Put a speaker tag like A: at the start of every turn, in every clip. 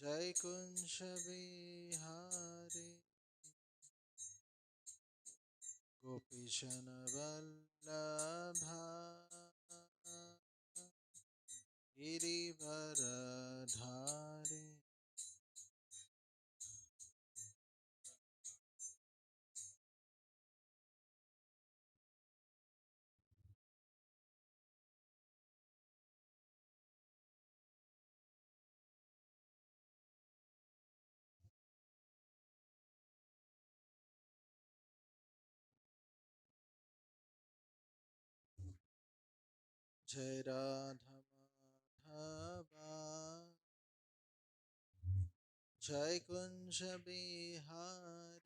A: Jai Kunja Bihari Gopishana Vallabha Girivaradhari Jai Radha Madhava Jai Kunja Bihari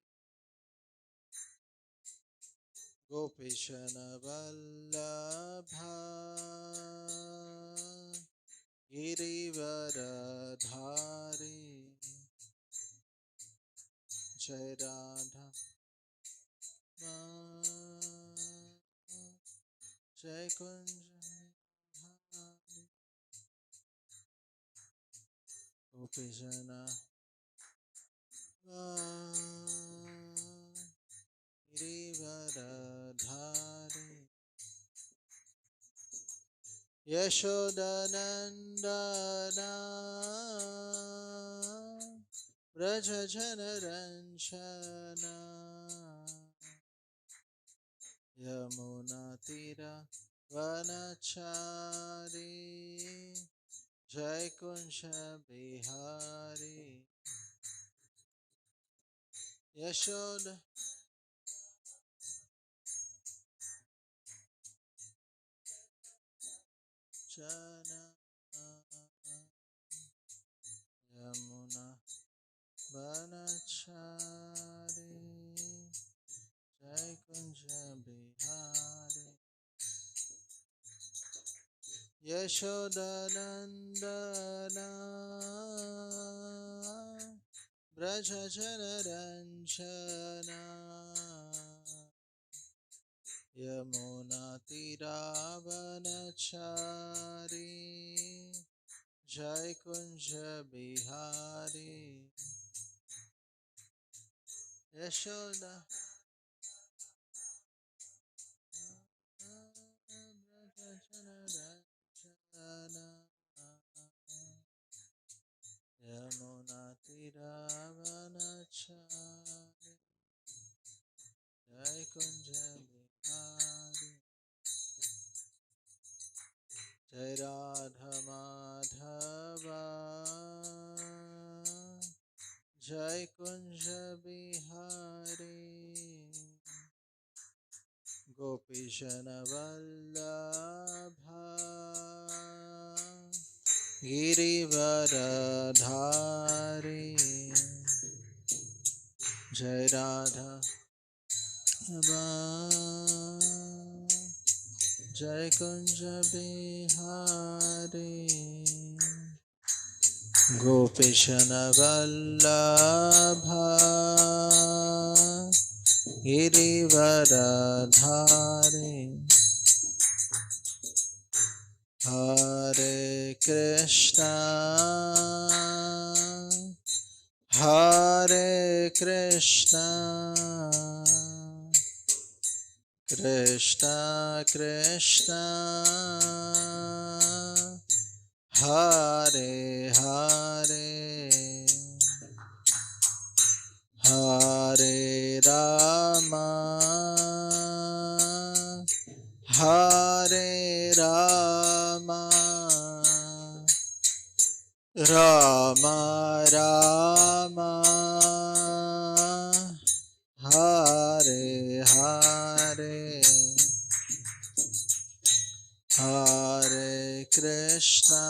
A: Gopishana Vallabha Girivaradhari Jai Radha Jai Kunja Bihari Gopishana Girivaradhari Yashodanandana Vrajajanarancana Yamunatira Vanachari Jai Kunja Bihari Yashoda Jana Yamuna Vanachari Jai Kunja Bihari Yashodanandana Vrajajanaranjana Yamunatiravanachari Jai Kunja Bihari Yashoda Vrajajanaranjana Yamunatiravanachari Jai Kunja Bihari Jai Radha Madhava Jai Kunja Bihari Gopishana Vallabha Girivaradhari Jai Radha Jai Kunja Bihari Gopishana Vallabha Girivaradhari Hare Krishna Hare Krishna Krishna Krishna Hare Hare Hare Rama Hare Rama Rama Rama Hare Hare Hare Krishna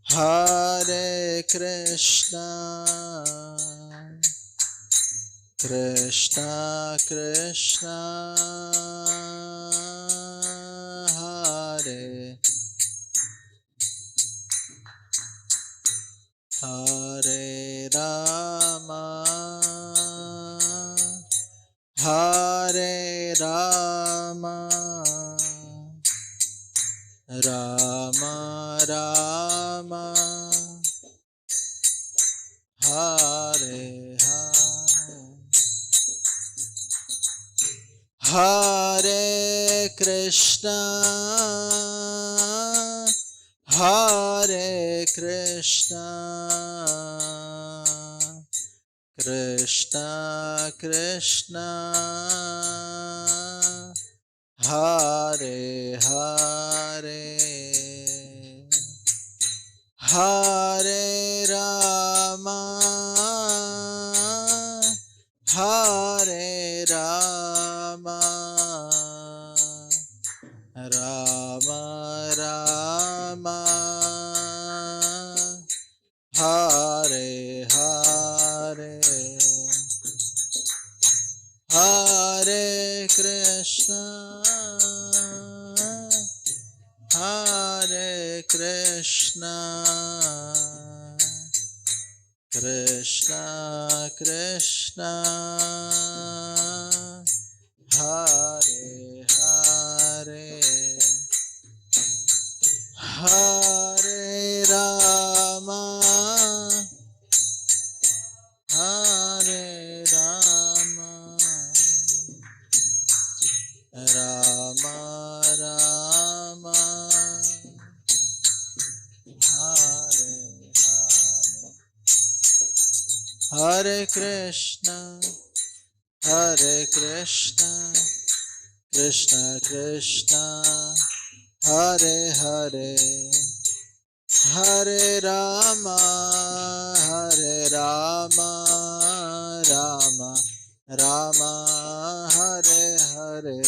A: Hare Krishna Krishna Krishna Hare Hare Rama Hare Rama Rama Rama Hare Krishna, Hare Krishna, Krishna Krishna, Hare Hare, Hare Rama, Hare Rama, Rama Rama, Hare Hare, Hare Krishna, Hare Krishna, Krishna Krishna, Hare Hare, Hare Rama, Hare Rama, Rama Rama, Hare Hare, Hare Krishna, Hare Krishna, Krishna Krishna, Hare Hare, Hare Rama, Hare Rama, Rama Rama, Hare Hare,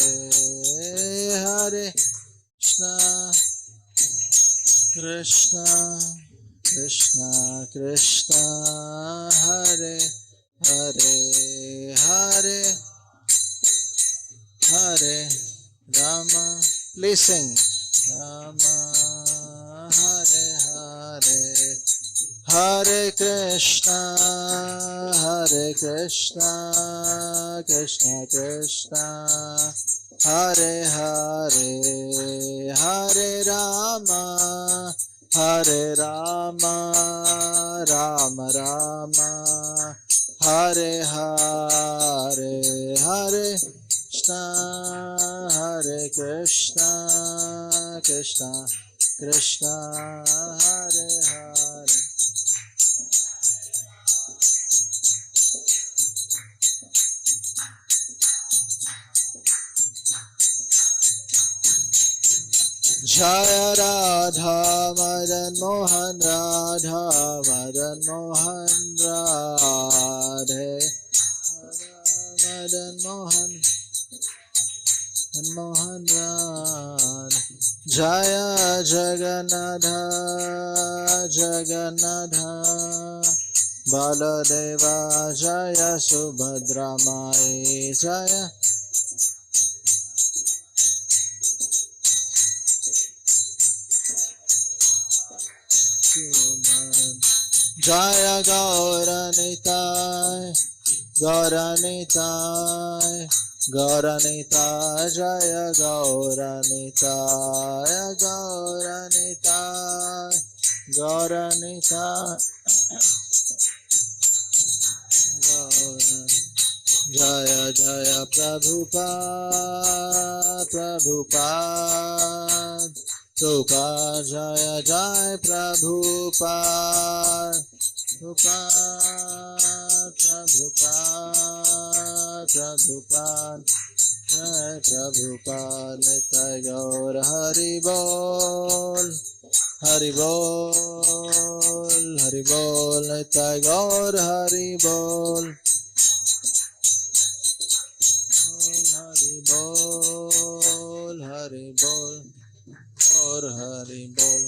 A: Hare Krishna, Krishna Krishna Krishna, Hare Hare, Hare Hare Rama. Please sing. Rama Hare Hare, Hare Krishna, Hare Krishna, Krishna Krishna, Hare Hare, Hare Rama, Hare Rama, Rama Rama, Hare Hare, Hare Krishna, Hare Krishna, Krishna Krishna, Hare Hare. Jaya Radha Madan Mohan, Radha Madan Mohan, Radhe Madan Mohan, Mohan Radhe. Jaya Jagannatha, Jagannatha, Baladeva Jaya Subhadra Mai Jaya. Jaya Gauranitai, Gauranitai, Gauranitai, Jaya Gauranitai, Gauranitai, Gauranitai, Jaya Jaya Prabhupada, Prabhupada, Prabhupada, Jaya Jaya Prabhupada, Prabhupada, Prabhupada, Prabhupada, Jai Prabhupada, Nitai Gaur Hari Bol, Hari Bol, Hari Bol, Nitai Gaur Hari Bol, Hari Bol, Hari Bol, Gaur Hari Bol.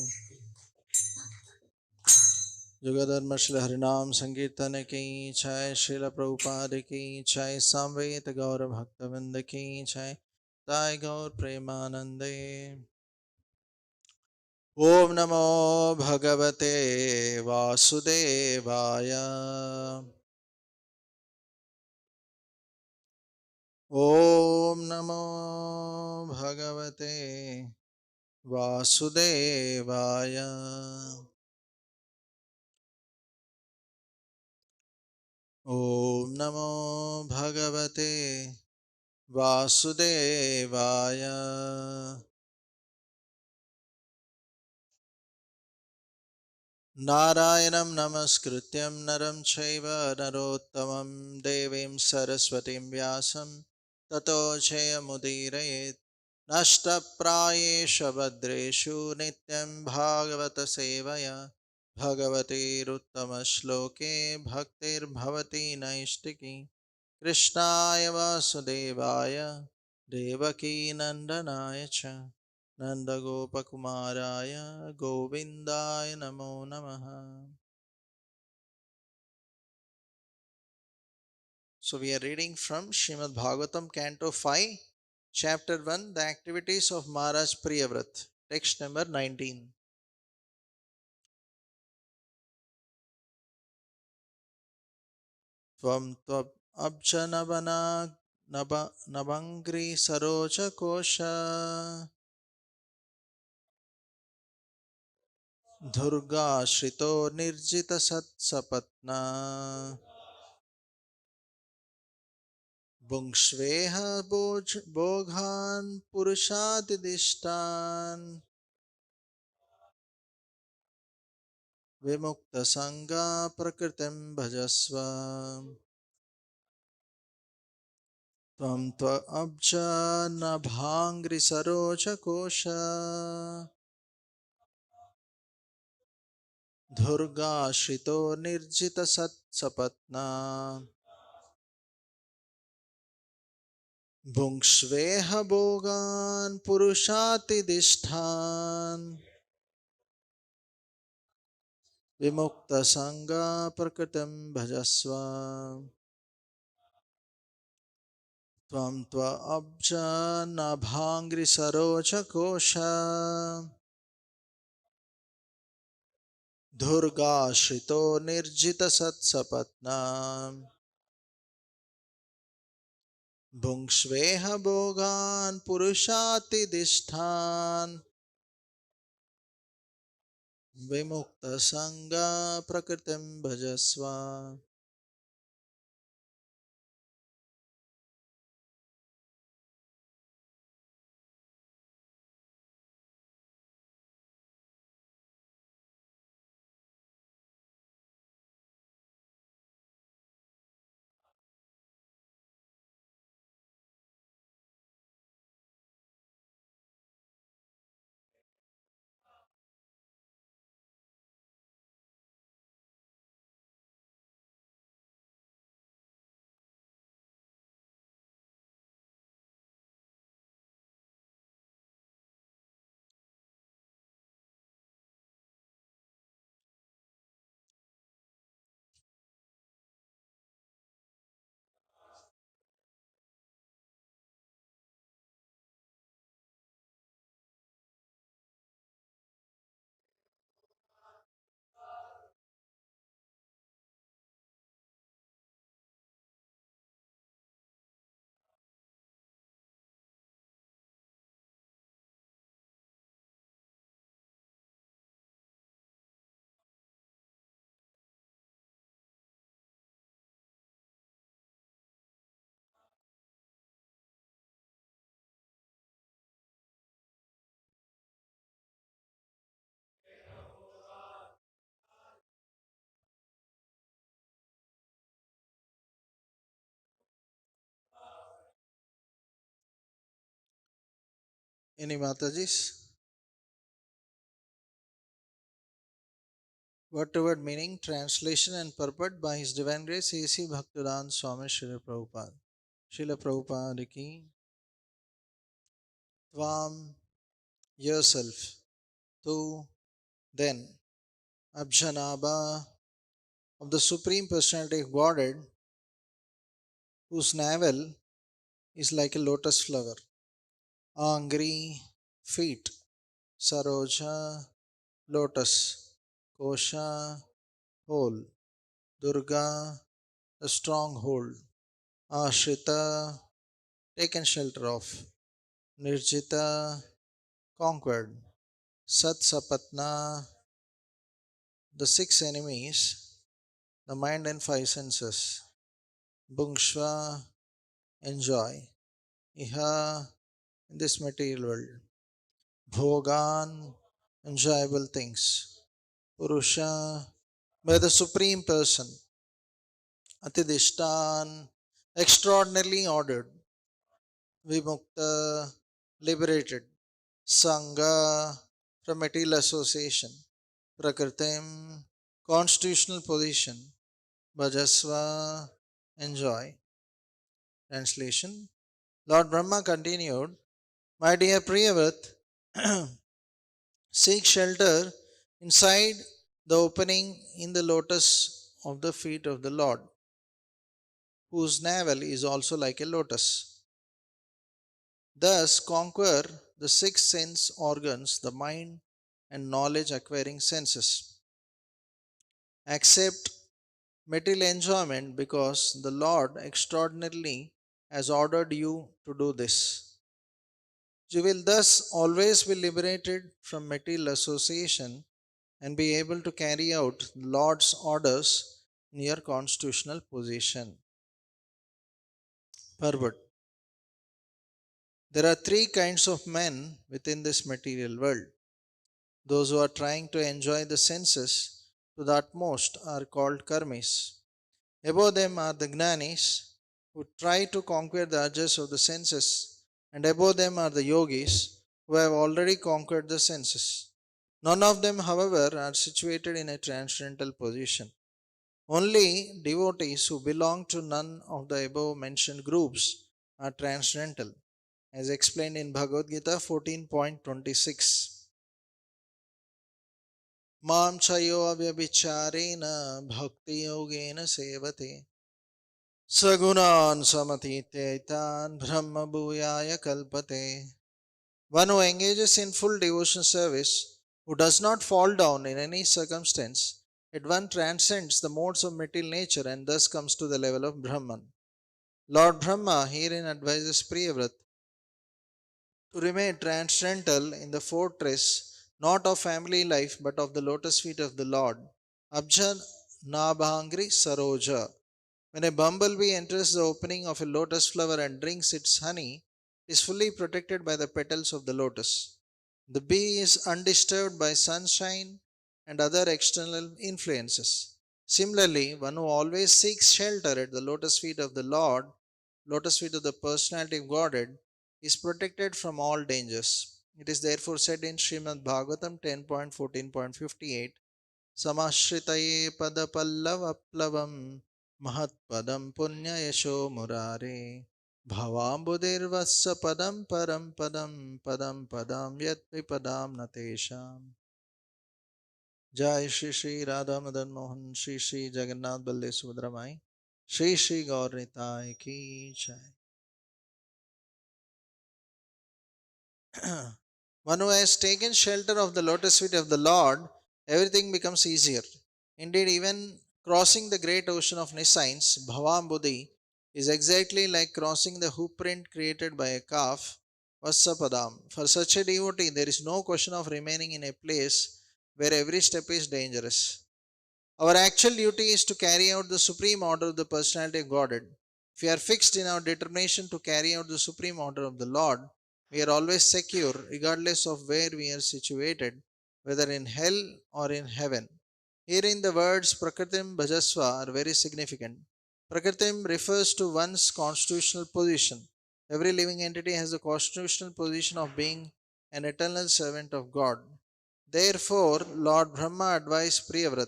A: जुगधर्म Shri हरिनाम संकीर्तन की जय, श्रील प्रभुपाद की जय, सामवेद गौर भक्तवृंद की जय, ताय गौर प्रेमानंदे। ओम नमो भगवते वासुदेवाय, ओम नमो भगवते वासुदेवाय, ओम नमो भगवते Vasudevaya. Narayanam namaskrityam naram chaiva narottamam devim saraswatim vyasam tato jayamudirayet. Nashtaprayesha bhadreshu nityam bhagavata sevaya bhagavate ruttama bhaktir bhavati naistiki Krishnaya vasudevaya devaki nandanaya cha Nandagopakumaraya Govindaya Namo Namaha. So we are reading from Srimad Bhagavatam, Canto 5, Chapter 1, The Activities of Maharaj Priyavrat. Text number 19. Tvam Twab Abjanavana Nabangri Saroja Kosha Durga Shrito Nirjita Satsapatna Bhungshveha Boghan Purushadidishtan Vimukta Sangha Prakritim Bhajasva Tvam Tva Abja Nabhangri Saroja Kosha Durga Shrito Nirjita Sat Sapatna Bhungshveha Bhogan Purushadidishtan Vimukta Sangha Prakritim Bhajasva Tvam Tva Abja Nabhangri Saroja Kosha Durga Shrito Nirjita Satsapatna Bhungshveha Bhogan Purushati Dishthan Vimukta Sangha Prakritim Bhajasva. Any Matajis? Word to word meaning, translation and purport by His Divine Grace A.C. Bhaktivedanta Swami Srila Prabhupada. Srila Prabhupada ki Tvam yourself, Tu then, Abjanaba of the Supreme Personality of Godhead, whose navel is like a lotus flower. Angri feet, Saroja lotus, Kosha hole, Durga the stronghold, Ashrita taken shelter of, Nirjita conquered, Sat Sapatna the six enemies, the mind and five senses, Bhungshva enjoy, iha, in this material world. Bhogan, enjoyable things. Purusha, by the Supreme Person. Atidishtan, extraordinarily ordered. Vimukta, liberated. Sangha, from material association. Prakritim, constitutional position. Bhajasva, enjoy. Translation. Lord Brahma continued, my dear Priyavrat, seek shelter inside the opening in the lotus of the feet of the Lord, whose navel is also like a lotus. Thus conquer the six sense organs, the mind and knowledge acquiring senses. Accept material enjoyment because the Lord extraordinarily has ordered you to do this. You will thus always be liberated from material association and be able to carry out the Lord's orders in your constitutional position. Purport. There are three kinds of men within this material world. Those who are trying to enjoy the senses to the utmost are called karmis. Above them are the jnanis, who try to conquer the urges of the senses, and above them are the yogis, who have already conquered the senses. None of them, however, are situated in a transcendental position. Only devotees who belong to none of the above mentioned groups are transcendental, as explained in Bhagavad Gita 14.26. Mam chayo avyabhicharena bhakti yogena sevate sagunan samatitaitan brahma bhuyaya kalpate. One who engages in full devotion service, who does not fall down in any circumstance, yet one transcends the modes of material nature and thus comes to the level of Brahman. Lord Brahma herein advises Priyavrat to remain transcendental in the fortress not of family life but of the lotus feet of the Lord. Abjan Nabhangri Saroja. When a bumblebee enters the opening of a lotus flower and drinks its honey, it is fully protected by the petals of the lotus. The bee is undisturbed by sunshine and other external influences. Similarly, one who always seeks shelter at the lotus feet of the Lord, lotus feet of the personality of Godhead, is protected from all dangers. It is therefore said in Srimad Bhagavatam 10.14.58, Samashritaya padapallavaplavam Mahatpadam punya yasho murare Bhavambudirvassa padam param padam padam padam yat vipadam natesham. Jai Shri Shri Radha Madan Mohan Shri Shri Jagannath Balde Subhadramai Shri Shri Gaur Nitai Ki Jai. One who has taken shelter of the lotus feet of the Lord, everything becomes easier. Indeed, even crossing the great ocean of nescience, Bhavambudhi, is exactly like crossing the hoof print created by a calf, Vassapadam. For such a devotee, there is no question of remaining in a place where every step is dangerous. Our actual duty is to carry out the supreme order of the personality of Godhead. If we are fixed in our determination to carry out the supreme order of the Lord, we are always secure regardless of where we are situated, whether in hell or in heaven. Herein the words Prakritim Bhajasva are very significant. Prakritim refers to one's constitutional position. Every living entity has the constitutional position of being an eternal servant of God. Therefore, Lord Brahma advised Priyavrat,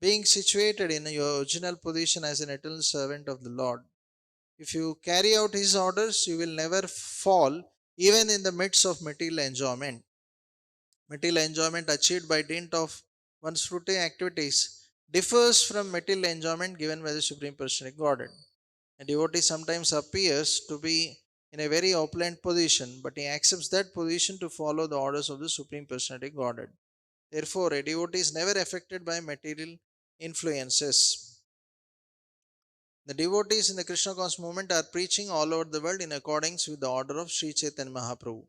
A: being situated in your original position as an eternal servant of the Lord. If you carry out His orders, you will never fall, even in the midst of material enjoyment. Material enjoyment achieved by dint of one's fruitive activities differs from material enjoyment given by the Supreme Personality of Godhead. A devotee sometimes appears to be in a very opulent position, but he accepts that position to follow the orders of the Supreme Personality of Godhead. Therefore, a devotee is never affected by material influences. The devotees in the Krishna conscious movement are preaching all over the world in accordance with the order of Sri Chaitanya Mahaprabhu.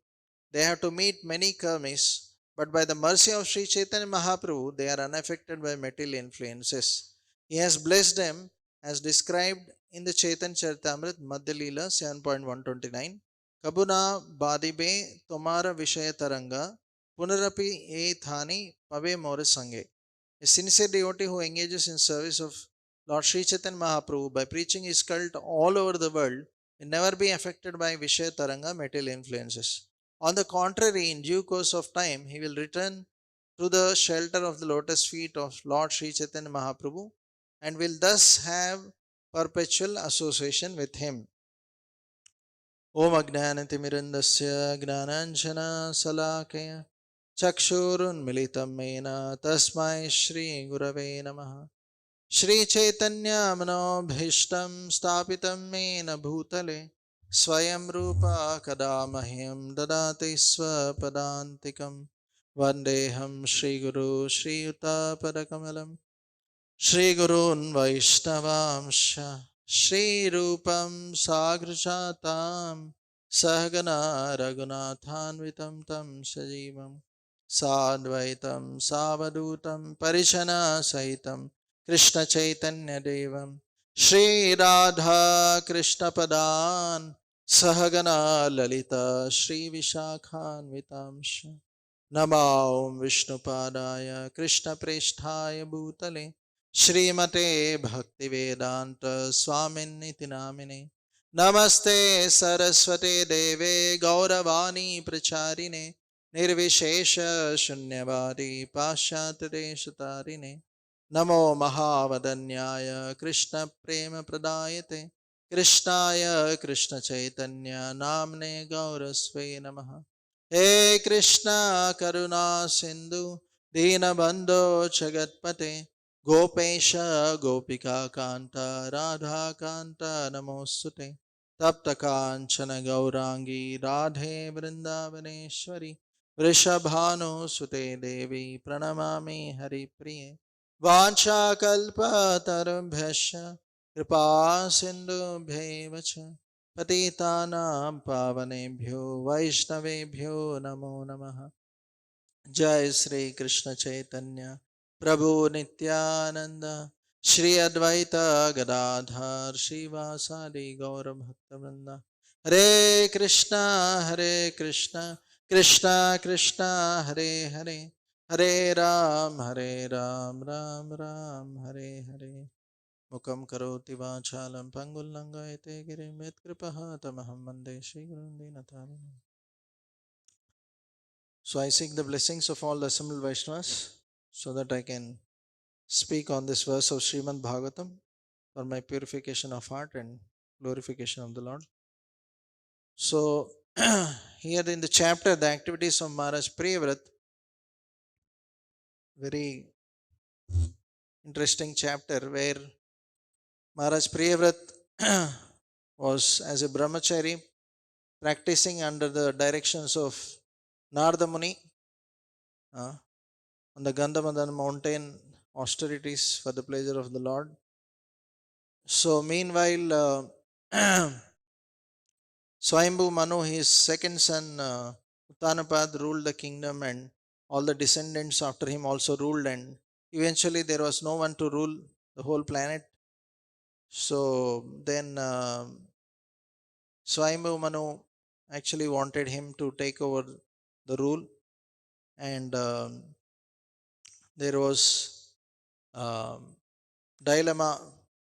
A: They have to meet many karmis, but by the mercy of Sri Chaitanya Mahaprabhu, they are unaffected by material influences. He has blessed them as described in the Chaitanya Charitamrita Madhya Leela 7.129. Kabuna Badibe Tomara Vishaya Taranga Punarapi E Thani Pave More Sange. A sincere devotee who engages in service of Lord Sri Chaitanya Mahaprabhu by preaching his cult all over the world will never be affected by Vishaya Taranga material influences. On the contrary, in due course of time, he will return to the shelter of the lotus feet of Lord Sri Chaitanya Mahaprabhu and will thus have perpetual association with him. Om Ajnanatimirandasya Gnananjana Salakaya Chakshurunmilitam Mena Tasmai Shri Gurave Namaha Shri Chaitanya Manobhishtam Stapitam Mena Bhutale Swayam Rupa Kadamahyam Dadati Swapadantikam Vandeham Shri Guru Shri Yuta Padakamalam Shri Gurun Vaishnavamsha Shri Rupam Sagrajatam Sahagana Raghunathanvitam Tam Sajivam Sadvaitam Savadutam Parishana Sahitam Krishna Chaitanya Devam Shri Radha Krishna Padan Sahagana Lalita Shri Vishakhanvitamsha Nama Om Vishnupadaya Krishna Presthaya Bhutale Srimate Bhaktivedanta Swaminiti Namine Namaste Saraswate Deve Gauravani Pracharine Nirvishesha Shunyavadi Pashyatade Shatarine Namo Mahavadanyaya Krishna Prema Pradayate Krishnaya Krishna Chaitanya Namne Gaurasve Namaha He Krishna Karuna Sindhu Dinabandho Jagatpate Gopesha Gopika Kanta Radha Kanta Namosute Tapta Kanchana Gaurangi Radhe Vrindavaneshwari Vrishabhanu Sute Devi Pranamami Hari Priye Vancha Kalpa Tarubhyasya Kripa Sindhubhyeva cha Patitanam Pavanebhyo Vaishnavebhyo Namo Namaha Jai Sri Krishna Chaitanya Prabhu Nityananda Shri Advaita Gadadhar Shivasadi Gaura Bhaktivinoda Hare Krishna Krishna Krishna Hare Hare Hare Ram Ram Hare Hare Mukam karoti vachalam pangullangayate girim yatkripah tamaham vande Shri Gurun Dinatharinam. So I seek the blessings of all the assembled Vaishnavas so that I can speak on this verse of Srimad Bhagavatam for my purification of heart and glorification of the Lord. So here in the chapter, the activities of Maharaj Priyavrat, very interesting chapter where Maharaj Priyavrat was as a brahmachari practicing under the directions of Narada Muni on the Gandhamadana mountain, austerities for the pleasure of the Lord. So meanwhile, Swayambhu Manu, his second son Uttanapad, ruled the kingdom, and all the descendants after him also ruled, and eventually there was no one to rule the whole planet. So then Swayambhu Manu actually wanted him to take over the rule, and there was dilemma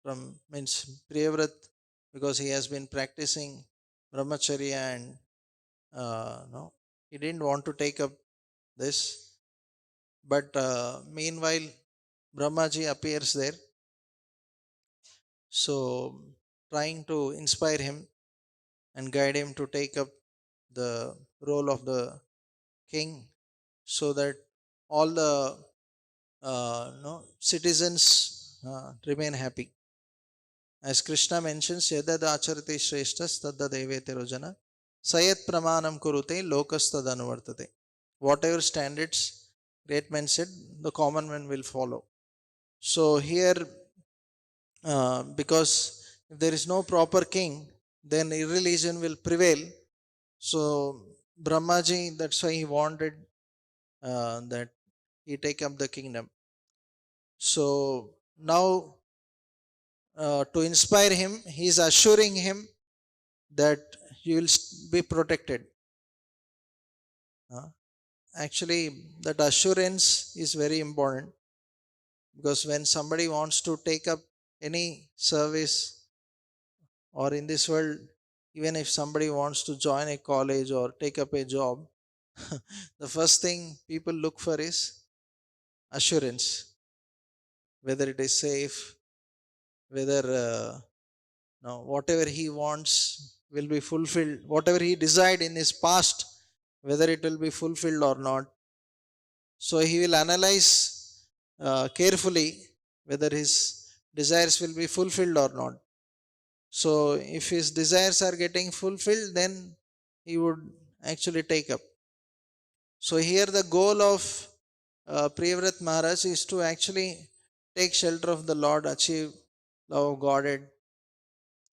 A: from means Priyavrat, because he has been practicing brahmacharya and no, he didn't want to take up this. But meanwhile, Brahmaji appears there, so trying to inspire him and guide him to take up the role of the king, so that all the citizens remain happy. As Krishna mentions, Yadad acharati shreshtas tadda devete rojana sayat pramanam kurute lokastad anuvartate. Whatever standards great men said, the common man will follow. So here, because if there is no proper king, then irreligion will prevail. So Brahmaji, that's why he wanted that he take up the kingdom. So now, to inspire him, he is assuring him that you will be protected. Actually, that assurance is very important, because when somebody wants to take up any service, or in this world, even if somebody wants to join a college or take up a job, the first thing people look for is assurance, whether it is safe, whether no, whatever he wants will be fulfilled, whatever he desired in his past, whether it will be fulfilled or not. So he will analyze carefully whether his desires will be fulfilled or not. So if his desires are getting fulfilled, then he would actually take up. So here the goal of Priyavrat Maharaj is to actually take shelter of the Lord, achieve love of Godhead.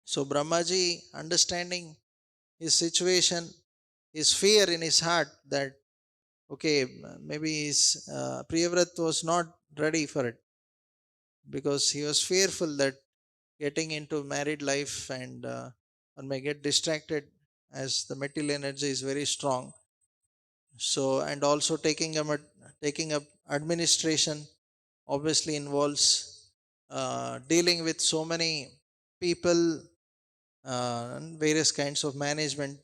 A: So Brahmaji, understanding his situation, his fear in his heart that, okay, maybe his Priyavrat was not ready for it, because he was fearful that getting into married life and one may get distracted, as the material energy is very strong. So, and also taking up administration obviously involves dealing with so many people and various kinds of management.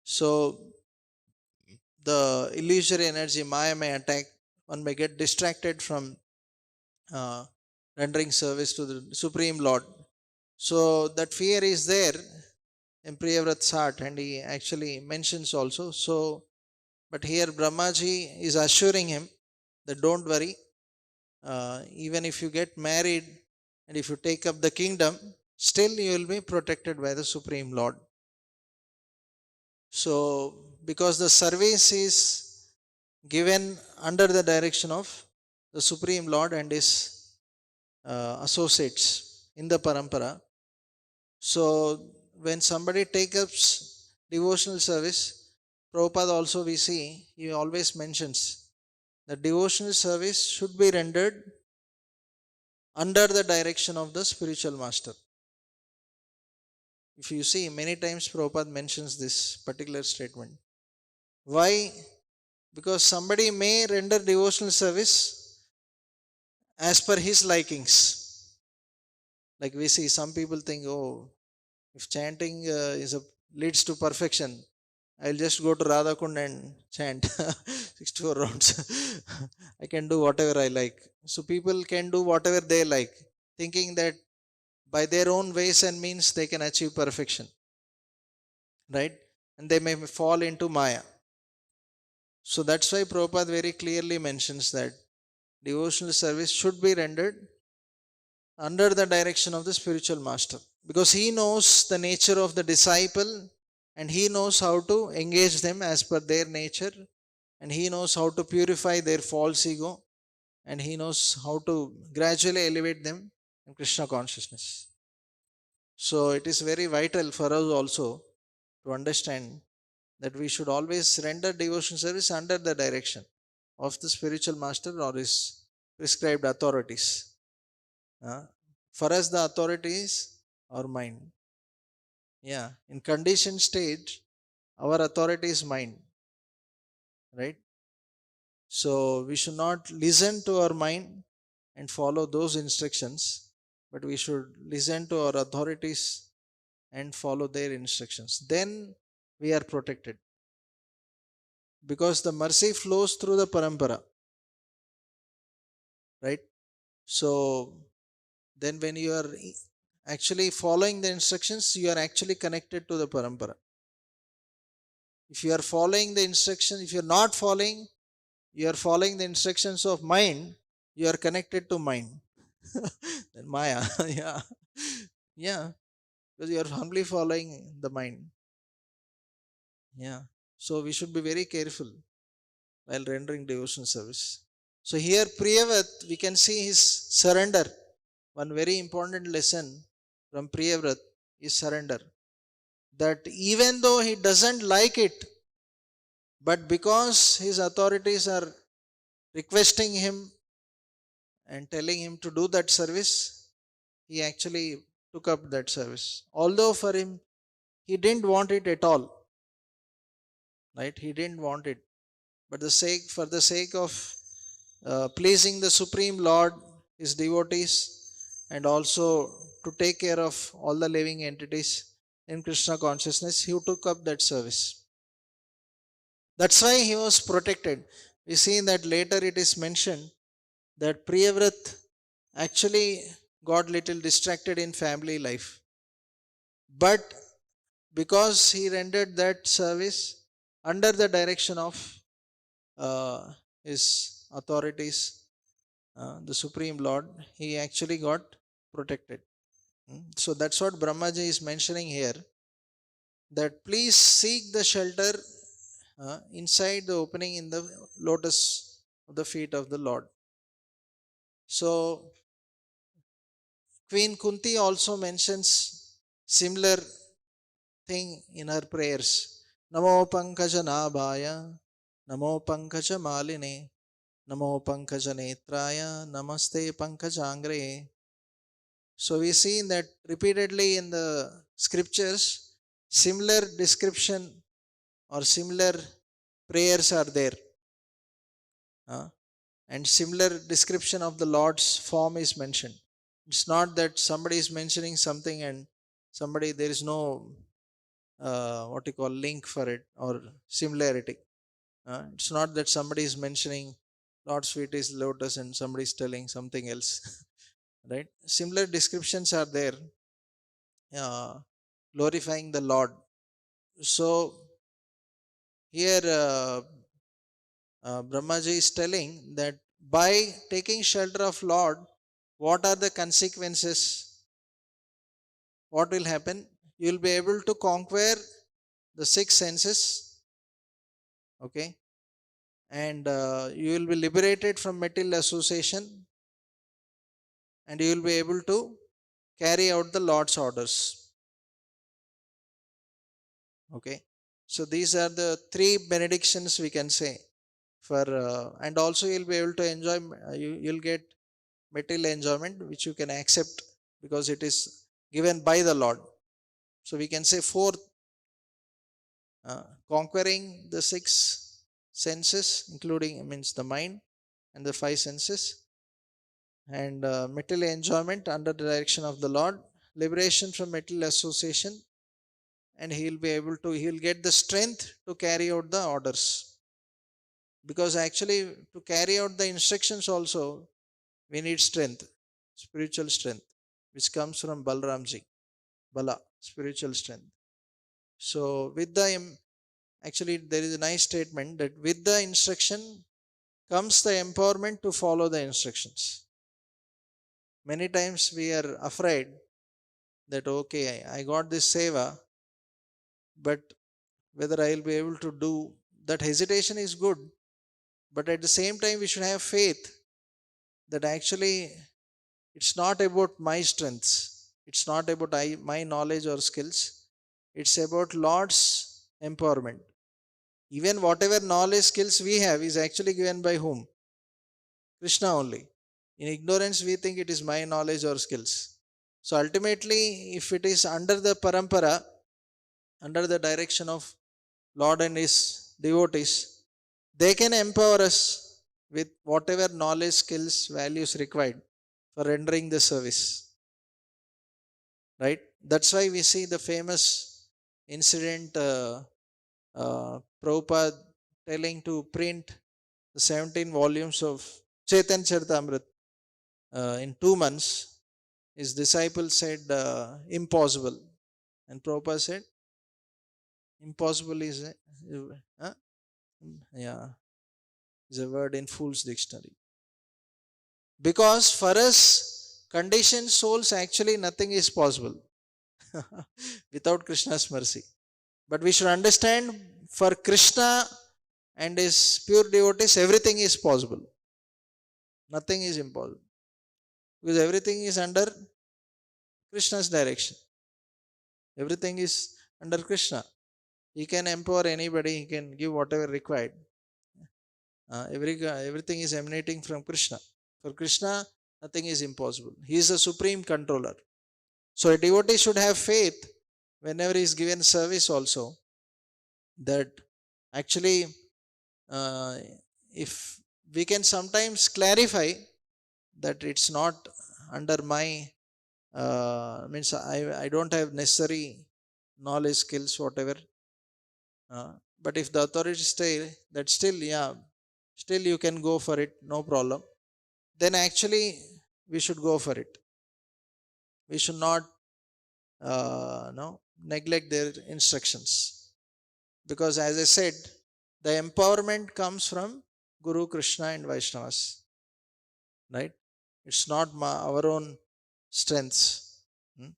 A: So the illusory energy Maya may attack, one may get distracted from uh, rendering service to the Supreme Lord. So that fear is there in Priyavrat's heart, and he actually mentions also. So, but here Brahmaji is assuring him that don't worry, even if you get married and if you take up the kingdom, still you will be protected by the Supreme Lord. So, because the service is given under the direction of the Supreme Lord and his associates in the parampara. So, when somebody takes up devotional service, Prabhupada also we see, he always mentions that devotional service should be rendered under the direction of the spiritual master. If you see, many times Prabhupada mentions this particular statement. Why? Because somebody may render devotional service as per his likings. Like we see, some people think, oh, if chanting leads to perfection, I'll just go to Radhakund and chant 64 rounds. I can do whatever I like. So people can do whatever they like, thinking that by their own ways and means they can achieve perfection. Right? And they may fall into Maya. So that's why Prabhupada very clearly mentions that devotional service should be rendered under the direction of the spiritual master, because he knows the nature of the disciple and he knows how to engage them as per their nature, and he knows how to purify their false ego, and he knows how to gradually elevate them in Krishna consciousness. So it is very vital for us also to understand that we should always render devotion service under the direction of the spiritual master or his prescribed authorities. For us, the authority is our mind. Yeah, in conditioned stage, our authority is mind. Right? So we should not listen to our mind and follow those instructions, but we should listen to our authorities and follow their instructions. Then we are protected, because the mercy flows through the parampara. Right? So then when you are actually following the instructions, you are actually connected to the parampara. If you are following the instructions, if you are not following, you are following the instructions of mind, you are connected to mind. Then Maya, yeah. Yeah, because you are humbly following the mind. Yeah. So we should be very careful while rendering devotional service. So here Priyavat, we can see his surrender. One very important lesson from Priyavrat is surrender. That even though he doesn't like it, but because his authorities are requesting him and telling him to do that service, he actually took up that service. Although for him he didn't want it at all, right? He didn't want it, but for the sake of pleasing the Supreme Lord, his devotees, and also to take care of all the living entities in Krishna consciousness, he took up that service. That's why he was protected. We see that later it is mentioned that Priyavrat actually got little distracted in family life. But because he rendered that service under the direction of his authorities, the Supreme Lord, he actually got protected. So that's what Brahmaji is mentioning here, that please seek the shelter inside the opening in the lotus of the feet of the Lord. So Queen Kunti also mentions similar thing in her prayers. Namo Pankaja Nabhaya, Namo Pankaja Maline, Namo Pankaja Netraya, Namaste Pankajangre. So we see that repeatedly in the scriptures, similar description or similar prayers are there. And similar description of the Lord's form is mentioned. It's not that somebody is mentioning something and there is no link for it or similarity. It's not that somebody is mentioning Lord's feet is lotus and somebody is telling something else. Right? Similar descriptions are there, glorifying the Lord. So here Brahmaji is telling that by taking shelter of Lord, what are the consequences? What will happen? You will be able to conquer the 6 senses, okay, and you will be liberated from material association, and you will be able to carry out the Lord's orders. Okay, so these are the 3 benedictions we can say for, and also you will be able to enjoy. You will get material enjoyment which you can accept because it is given by the Lord. So we can say 4, conquering the 6 senses, including means the mind and the 5 senses, and material enjoyment under the direction of the Lord, liberation from material association, and he will get the strength to carry out the orders. Because actually to carry out the instructions also we need strength, spiritual strength, which comes from Balramji, Bala, spiritual strength. So with the, actually there is a nice statement that with the instruction comes the empowerment to follow the instructions. Many times we are afraid that okay, I got this seva, but whether I will be able to do that, hesitation is good, but at the same time we should have faith that actually it's not about my strengths, it's not about my knowledge or skills, it's about Lord's empowerment. Even whatever knowledge, skills we have is actually given by whom? Krishna only. In ignorance we think it is my knowledge or skills. So ultimately, if it is under the parampara, under the direction of Lord and his devotees, they can empower us with whatever knowledge, skills, values required for rendering the service. Right? That's why we see the famous incident, Prabhupada telling to print the 17 volumes of Chaitanya Charitamrita in 2 months. His disciples said, impossible. And Prabhupada said, impossible is a word in Fool's Dictionary. Because for us, conditioned souls, actually nothing is possible without Krishna's mercy. But we should understand, for Krishna and his pure devotees, everything is possible. Nothing is impossible. Because everything is under Krishna's direction. Everything is under Krishna. He can empower anybody, he can give whatever required. Everything is emanating from Krishna. For Krishna, nothing is impossible. He is a supreme controller. So a devotee should have faith whenever he is given service also, that actually uh, if we can sometimes clarify that it's not under my means I don't have necessary knowledge, skills, whatever. But if the authorities say that still, yeah, still you can go for it, no problem, then actually we should go for it. We should not no, neglect their instructions. Because as I said, the empowerment comes from Guru, Krishna, and Vaishnavas, right? It's not our own strengths. Hmm?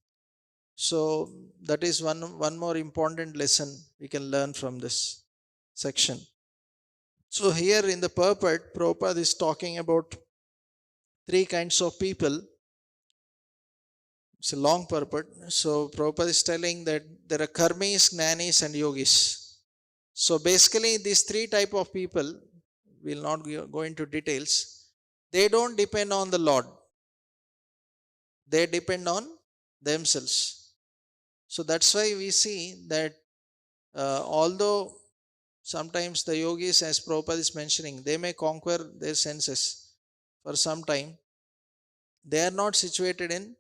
A: So that is one more important lesson we can learn from this section. So here in the purport, Prabhupada is talking about three kinds of people. It's a long purport. So Prabhupada is telling that there are karmis, jnanis, and yogis. So basically these three type of people, we'll not go into details. They don't depend on the Lord. They depend on themselves. So that's why we see that although sometimes the yogis, as Prabhupada is mentioning, they may conquer their senses for some time. They are not situated in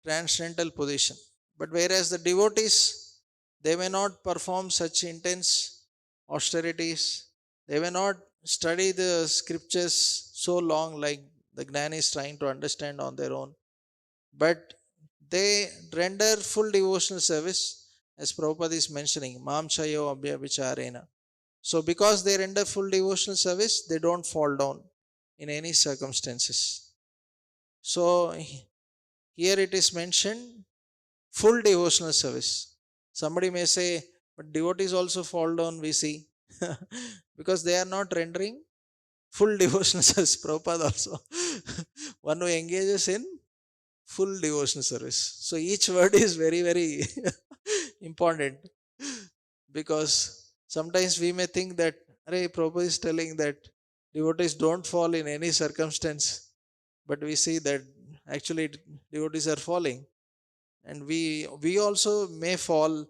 A: transcendental position. But whereas the devotees, they may not perform such intense austerities. They may not study the scriptures so long like the Gnani is trying to understand on their own. But they render full devotional service, as Prabhupada is mentioning, Mam Chayo Abhya Vicharena. So because they render full devotional service, they don't fall down in any circumstances. So here it is mentioned full devotional service. Somebody may say, but devotees also fall down, we see. Because they are not rendering full devotional service. Prabhupada also. One who engages in full devotional service. So each word is very, very important. Because sometimes we may think that, Hare, Prabhupada is telling that devotees don't fall in any circumstance. But we see that actually devotees are falling. And we also may fall,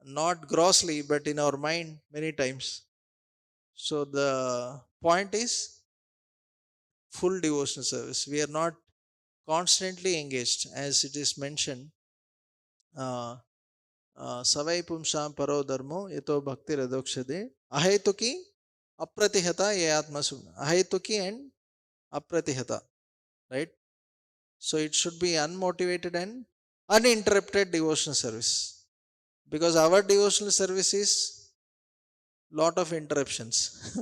A: not grossly, but in our mind many times. So the point is full devotional service. We are not constantly engaged, as it is mentioned. Savai pumsham paro dharmo yato bhakti radokshade ahetuki apratihata ye atmasu. Ahetuki and apratihata, right? So it should be unmotivated and uninterrupted devotional service. Because our devotional service is lot of interruptions.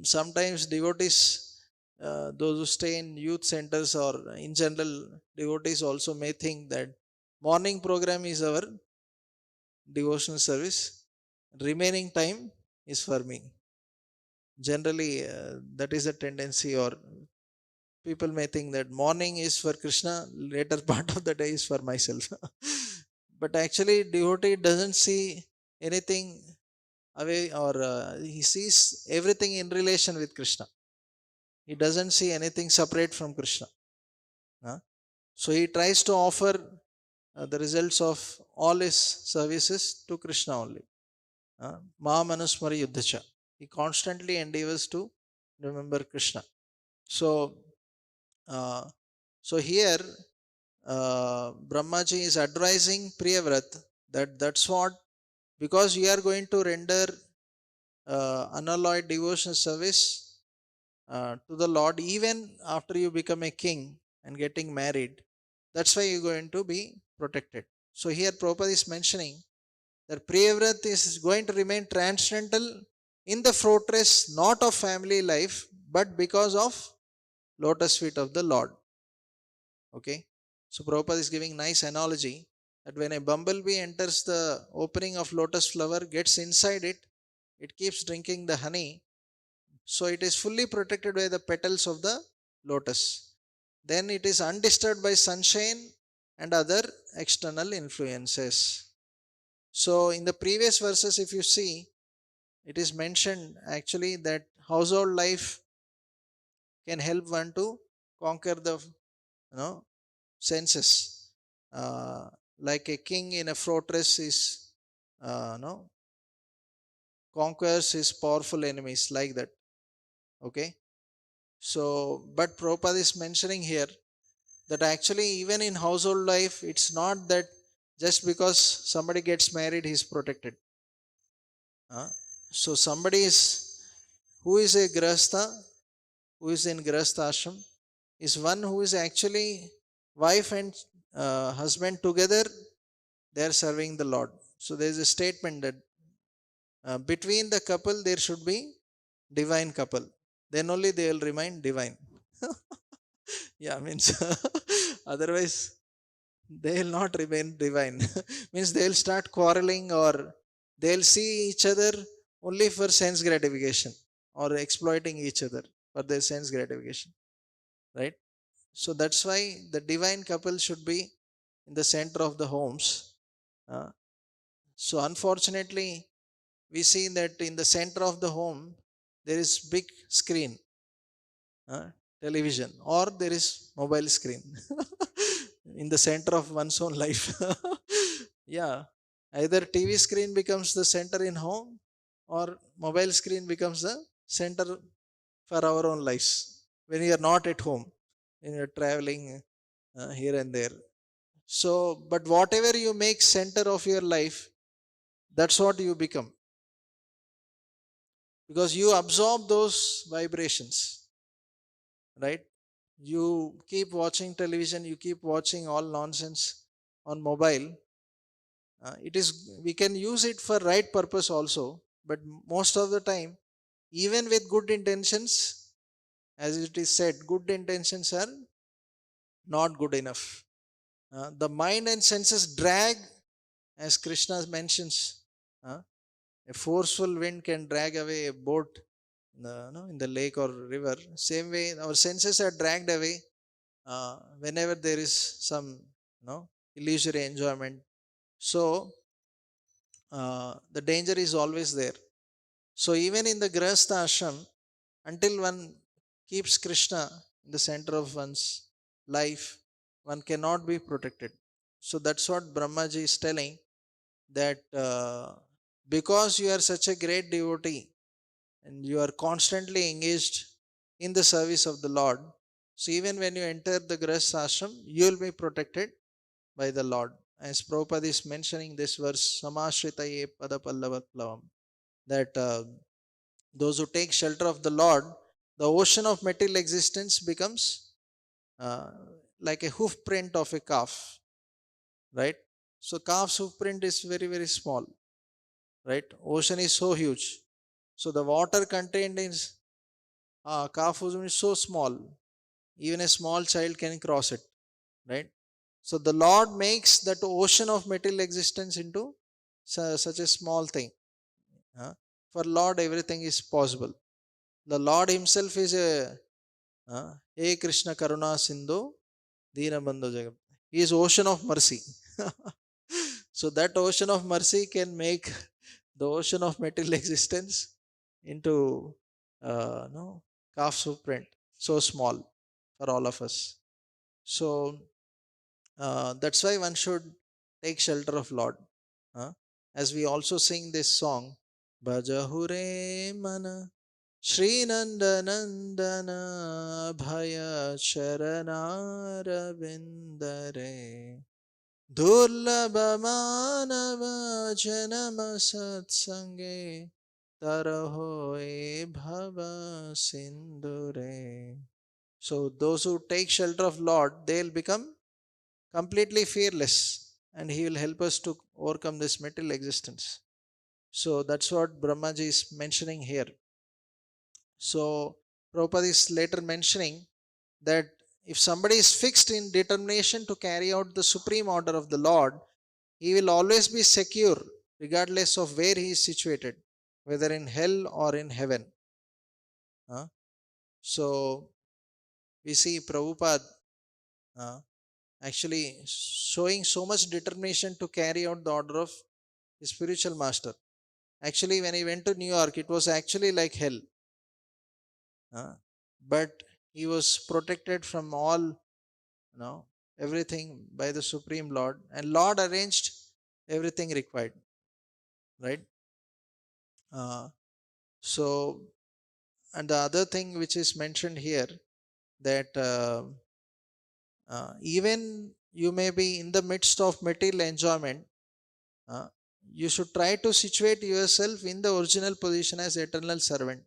A: Sometimes devotees, those who stay in youth centers or in general, devotees also may think that morning program is our devotional service, remaining time is for me. Generally, that is a tendency, or people may think that morning is for Krishna, later part of the day is for myself. But actually, devotee doesn't see anything away, or he sees everything in relation with Krishna. He doesn't see anything separate from Krishna. So he tries to offer the results of all his services to Krishna only. Ma Manusmari Yuddhacha. He constantly endeavors to remember Krishna. So, uh, so here Brahmaji is advising Priyavrat that that's what, because you are going to render unalloyed devotional service to the Lord even after you become a king and getting married, that's why you're going to be protected. So here Prabhupada is mentioning that Priyavrat is going to remain transcendental in the fortress not of family life, but because of lotus feet of the Lord. Okay. So Prabhupada is giving nice analogy that when a bumblebee enters the opening of lotus flower, gets inside it, it keeps drinking the honey. So it is fully protected by the petals of the lotus. Then it is undisturbed by sunshine and other external influences. So in the previous verses, if you see, it is mentioned actually that household life can help one to conquer the senses. like a king in a fortress is, no, conquers his powerful enemies, like that. Okay. So, but Prabhupada is mentioning here that actually even in household life, it's not that just because somebody gets married, he's protected. Uh, so somebody is, who is a grahastha, who is in grahastha ashram, is one who is actually wife and husband together, they are serving the Lord. So there is a statement that between the couple there should be divine couple. Then only they will remain divine. Yeah, means otherwise they will not remain divine. Means they will start quarreling, or they'll see each other only for sense gratification, or exploiting each other for their sense gratification, right? So that's why the divine couple should be in the center of the homes. Uh, so unfortunately, we see that in the center of the home there is big screen, uh, television, or there is mobile screen in the center of one's own life. Yeah, either TV screen becomes the center in home, or mobile screen becomes the center for our own lives when we are not at home, when you are traveling here and there. So but whatever you make center of your life, that's what you become, because you absorb those vibrations, right? You keep watching television, you keep watching all nonsense on mobile. It is, we can use it for right purpose also, but most of the time, even with good intentions, as it is said, good intentions are not good enough. The mind and senses drag, as Krishna mentions. uh, a forceful wind can drag away a boat in the, no, in the lake or river. Same way our senses are dragged away whenever there is some, no, illusory enjoyment. So the danger is always there. So even in the grahastha ashram, until one keeps Krishna in the center of one's life, one cannot be protected. So that's what Brahmaji is telling, that because you are such a great devotee and you are constantly engaged in the service of the Lord, so even when you enter the grahastha ashram, you will be protected by the Lord. As Prabhupada is mentioning this verse, Samashritaye Padapallavaplavam, that those who take shelter of the Lord, the ocean of material existence becomes uh, like a hoof print of a calf, right? So calf's hoof print is very, very small, right? Ocean is so huge. So the water contained in calf ocean is so small, even a small child can cross it, right? So the Lord makes that ocean of material existence into such a small thing. For Lord, everything is possible. The Lord Himself is a Hey Krishna Karuna Sindhu Dina Bandhu Jagat. He is ocean of mercy. So that ocean of mercy can make the ocean of material existence into no, calf's footprint, so small for all of us. So that's why one should take shelter of Lord. As we also sing this song, Bhajahure Mana Shri Nandanandana Bhaya Charanarvindare Durlabha Manava Janama Satsange Tarahoe Bhava Sindure. So those who take shelter of Lord, they'll become completely fearless, and He will help us to overcome this material existence. So that's what Brahmaji is mentioning here. So Prabhupada is later mentioning that if somebody is fixed in determination to carry out the supreme order of the Lord, he will always be secure regardless of where he is situated, whether in hell or in heaven. So we see Prabhupada actually showing so much determination to carry out the order of his spiritual master. Actually, when he went to New York, it was actually like hell. But he was protected from all, everything by the Supreme Lord, and Lord arranged everything required, right? Uh, so, and the other thing which is mentioned here, that even you may be in the midst of material enjoyment, uh, you should try to situate yourself in the original position as eternal servant.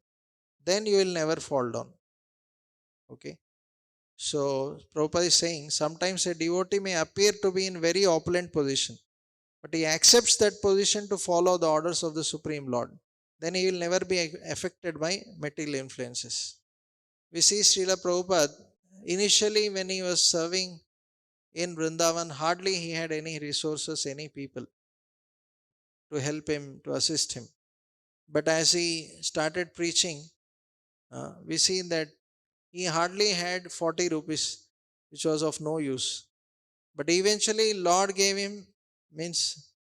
A: Then you will never fall down. Okay. So Prabhupada is saying sometimes a devotee may appear to be in very opulent position, but he accepts that position to follow the orders of the Supreme Lord. Then he will never be affected by material influences. We see Srila Prabhupada, initially when he was serving in Vrindavan, hardly he had any resources, any people to help him, to assist him. But as he started preaching, we see that he hardly had 40 rupees, which was of no use. But eventually, Lord gave him, means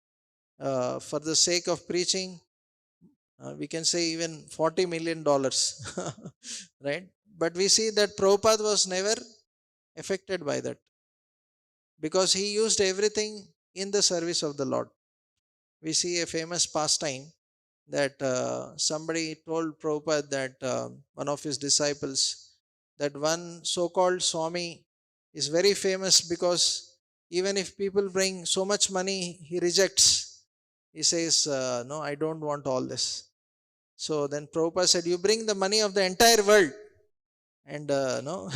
A: for the sake of preaching, we can say even $40 million, right? But we see that Prabhupada was never affected by that, because he used everything in the service of the Lord. We see a famous pastime that somebody told Prabhupada that one of his disciples, that one so-called Swami is very famous because even if people bring so much money, he rejects. He says, no, I don't want all this. So then Prabhupada said, you bring the money of the entire world and no,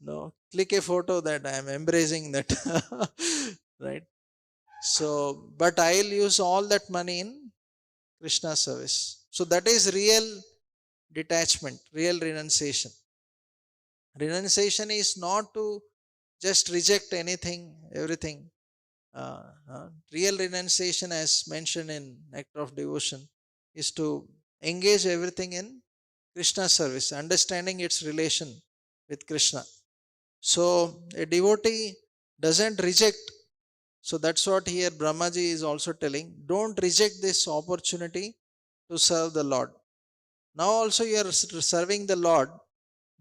A: no, click a photo that I am embracing that, right? So, but I'll use all that money in Krishna service. So that is real detachment, real renunciation. Renunciation is not to just reject anything, everything. Real renunciation, as mentioned in Nectar of Devotion, is to engage everything in Krishna service, understanding its relation with Krishna. So a devotee doesn't reject. So that's what here Brahmaji is also telling. Don't reject this opportunity to serve the Lord. Now also you are serving the Lord,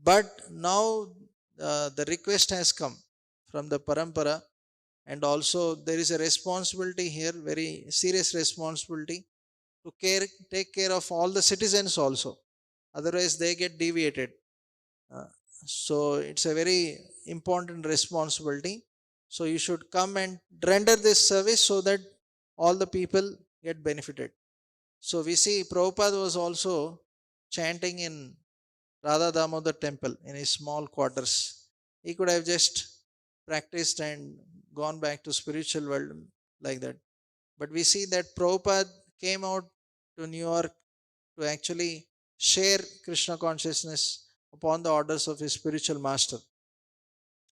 A: but now the request has come from the parampara, and also there is a responsibility here, very serious responsibility, to take care of all the citizens also. Otherwise they get deviated. Uh, so it's a very important responsibility. So you should come and render this service so that all the people get benefited. So we see Prabhupada was also chanting in Radha Damodar temple in his small quarters. He could have just practiced and gone back to spiritual world like that. But we see that Prabhupada came out to New York to actually share Krishna consciousness upon the orders of his spiritual master.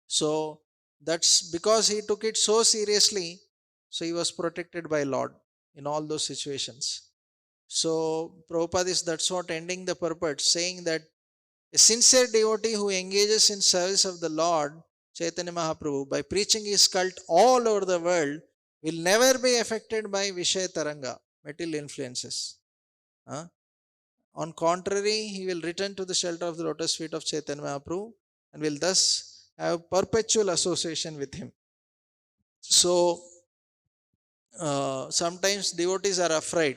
A: So that's because he took it so seriously, so he was protected by Lord in all those situations. So Prabhupada is that's what ending the purport, saying that a sincere devotee who engages in service of the Lord Chaitanya Mahaprabhu by preaching his cult all over the world will never be affected by Vishaya Taranga, material influences. On contrary, he will return to the shelter of the lotus feet of Chaitanya Mahaprabhu and will thus have perpetual association with him. So, sometimes devotees are afraid.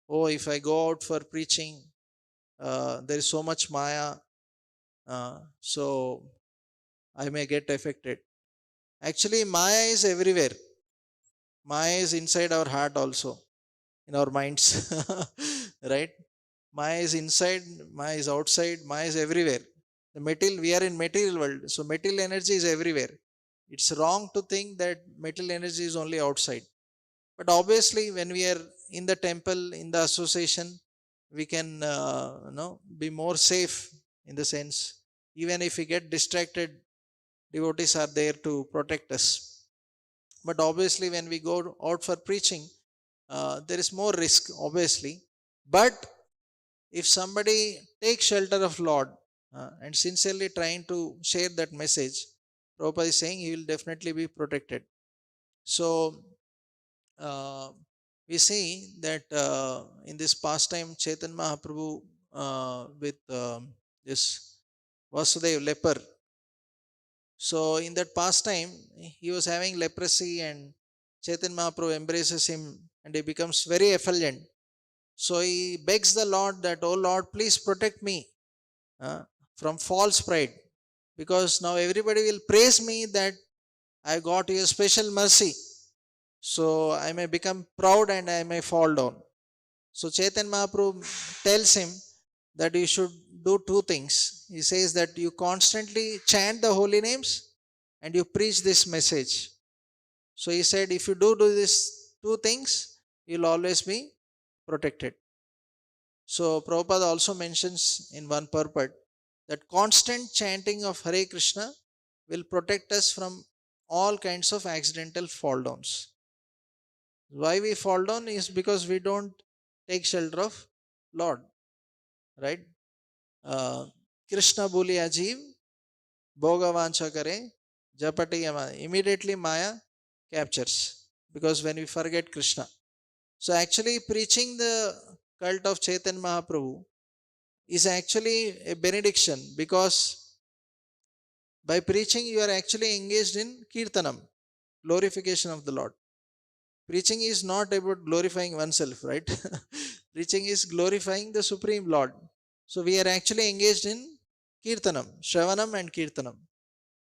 A: Oh, if I go out for preaching, there is so much Maya, so I may get affected. Actually, Maya is everywhere. Maya is inside our heart also, in our minds, right? Maya is inside, Maya is outside, Maya is everywhere. The material, we are in material world, so material energy is everywhere. It's wrong to think that material energy is only outside. But obviously, when we are in the temple, in the association, we can be more safe in the sense. Even if we get distracted, devotees are there to protect us. But obviously, when we go out for preaching, there is more risk, obviously. But if somebody takes shelter of Lord and sincerely trying to share that message, Prabhupada is saying he will definitely be protected. So uh, we see that in this pastime, Chaitanya Mahaprabhu with this Vasudev leper. So in that pastime, he was having leprosy, and Chaitanya Mahaprabhu embraces him and he becomes very effulgent. So he begs the Lord that, oh Lord, please protect me from false pride, because now everybody will praise me that I got your special mercy. So I may become proud and I may fall down. So Chaitanya Mahaprabhu tells him that you should do two things. He says that you constantly chant the holy names and you preach this message. So he said, if you do these two things, you'll always be protected. So Prabhupada also mentions in one purport that constant chanting of Hare Krishna will protect us from all kinds of accidental fall downs. Why we fall down is because we don't take shelter of Lord, right? Krishna boli ajiv, bhogavancha kare, japati yama. Immediately Maya captures, because when we forget Krishna. So actually preaching the cult of Chaitanya Mahaprabhu is actually a benediction, because by preaching you are actually engaged in Kirtanam, glorification of the Lord. Preaching is not about glorifying oneself, right? Preaching is glorifying the Supreme Lord. So we are actually engaged in Kirtanam, Shravanam and Kirtanam.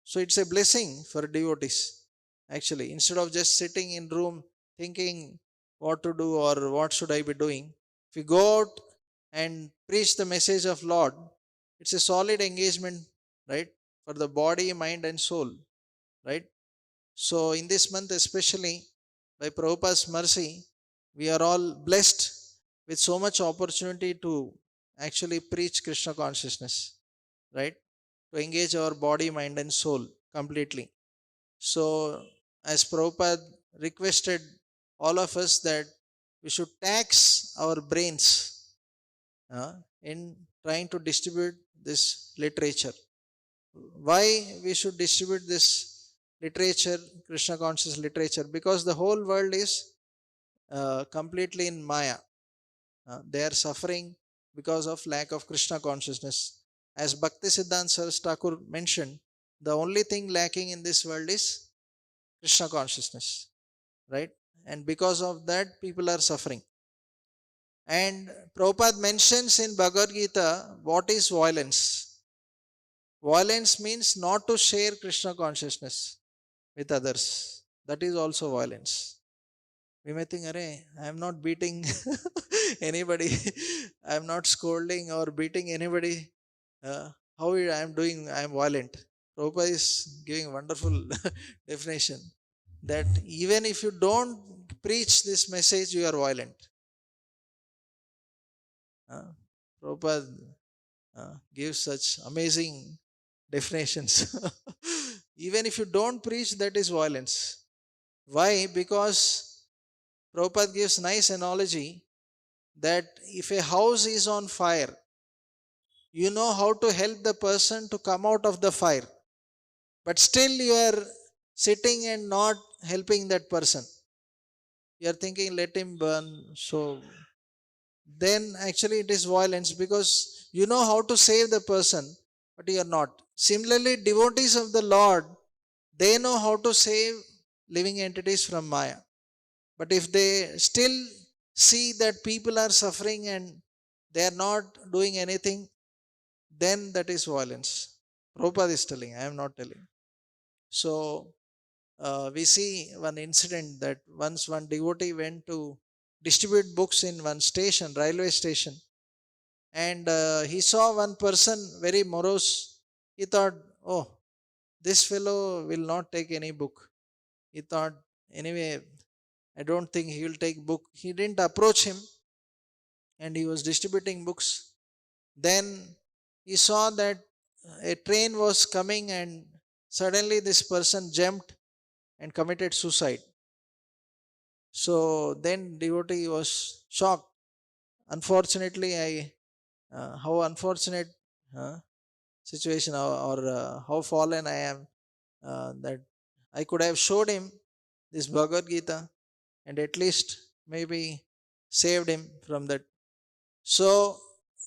A: So it's a blessing for devotees. Actually, instead of just sitting in room thinking what to do or what should I be doing, if we go out and preach the message of Lord, it's a solid engagement, right? For the body, mind and soul, right? So in this month especially, by Prabhupada's mercy, we are all blessed with so much opportunity to actually preach Krishna consciousness, right? To engage our body, mind and soul completely. So as Prabhupada requested all of us that we should tax our brains in trying to distribute this literature. Why we should distribute this literature, Krishna conscious literature? Because the whole world is completely in Maya. They are suffering because of lack of Krishna consciousness. As Bhakti Siddhanta Saraswati Thakur mentioned, the only thing lacking in this world is Krishna consciousness, right? And because of that, people are suffering. And Prabhupada mentions in Bhagavad Gita what is violence. Violence means not to share Krishna consciousness with others. That is also violence. We may think, Arey, I am not beating anybody, I am not scolding or beating anybody. How I am doing, I am violent. Prabhupada is giving a wonderful definition that even if you don't preach this message, you are violent. Prabhupada gives such amazing definitions. Even if you don't preach, that is violence. Why? Because Prabhupada gives nice analogy that if a house is on fire, you know how to help the person to come out of the fire, but still you are sitting and not helping that person. You are thinking, let him burn. So then actually it is violence, because you know how to save the person, but you are not. Similarly, devotees of the Lord, they know how to save living entities from Maya. But if they still see that people are suffering and they are not doing anything, then that is violence. Prabhupada is telling, I am not telling. So we see one incident that once one devotee went to distribute books in one station, railway station, and he saw one person very morose. He thought, oh, this fellow will not take any book. He thought, anyway, I don't think he will take book. He didn't approach him and he was distributing books. Then he saw that a train was coming and suddenly this person jumped and committed suicide. So then devotee was shocked. Unfortunately, how unfortunate situation, or how fallen I am, that I could have showed him this Bhagavad Gita and at least maybe saved him from that. So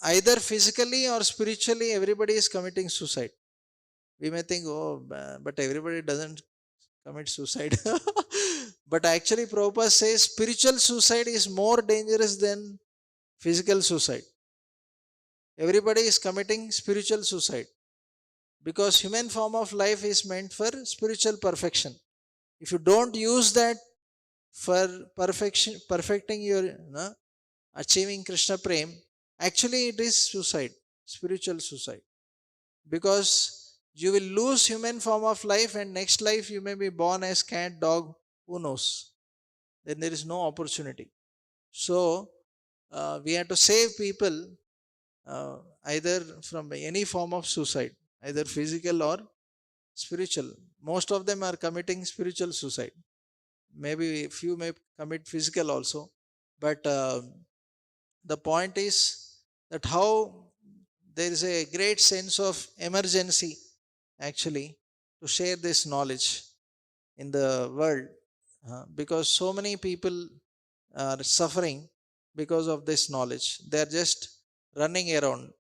A: either physically or spiritually, everybody is committing suicide. We may think, oh, but everybody doesn't commit suicide. But actually, Prabhupada says spiritual suicide is more dangerous than physical suicide. Everybody is committing spiritual suicide because human form of life is meant for spiritual perfection. If you don't use that for perfecting your achieving Krishna Prem, actually it is suicide, spiritual suicide. Because you will lose human form of life, and next life you may be born as cat, dog, who knows. Then there is no opportunity. So we have to save people either from any form of suicide, either physical or spiritual. Most of them are committing spiritual suicide. Maybe few may commit physical also, but the point is that how there is a great sense of emergency actually to share this knowledge in the world, because so many people are suffering because of this knowledge. They are just running around.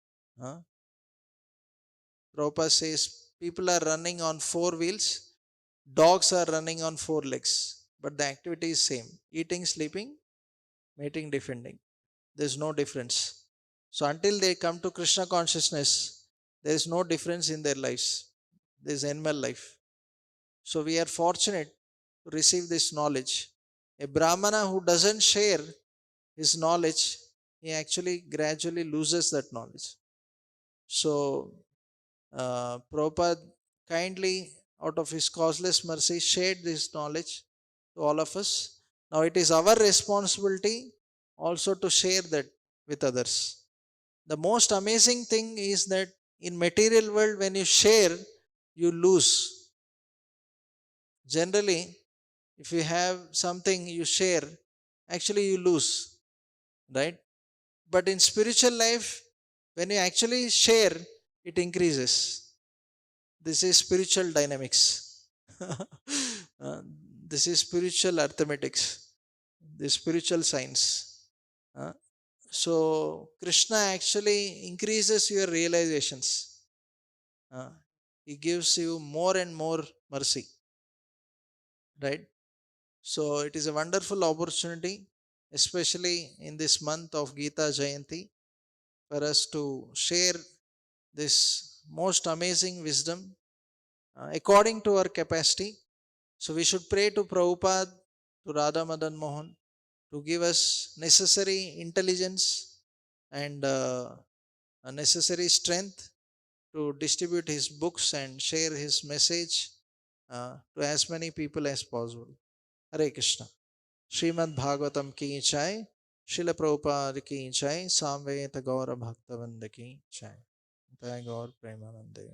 A: Prabhupada says people are running on four wheels, dogs are running on four legs, but the activity is same: eating, sleeping, mating, defending. There's no difference. So until they come to Krishna consciousness, there is no difference in their lives. There is animal life. So we are fortunate to receive this knowledge. A Brahmana who doesn't share his knowledge, he actually gradually loses that knowledge. So Prabhupada kindly, out of his causeless mercy, shared this knowledge to all of us. Now it is our responsibility also to share that with others. The most amazing thing is that in material world, when you share, you lose. Generally, if you have something you share, actually you lose, right? But in spiritual life, when you actually share, it increases. This is spiritual dynamics. Uh, this is spiritual arithmetics, the spiritual science. Uh, so Krishna actually increases your realizations. He gives you more and more mercy, right? So it is a wonderful opportunity, especially in this month of Gita Jayanti, for us to share this most amazing wisdom according to our capacity. So we should pray to Prabhupada, to Radha Madan Mohan, to give us necessary intelligence and a necessary strength to distribute his books and share his message to as many people as possible. Hare Krishna. Srimad Bhagavatam ki jai, Srila Prabhupada ki jai, Samveta Gaura Bhaktavinda ki jai. Jai Gaur Premanande.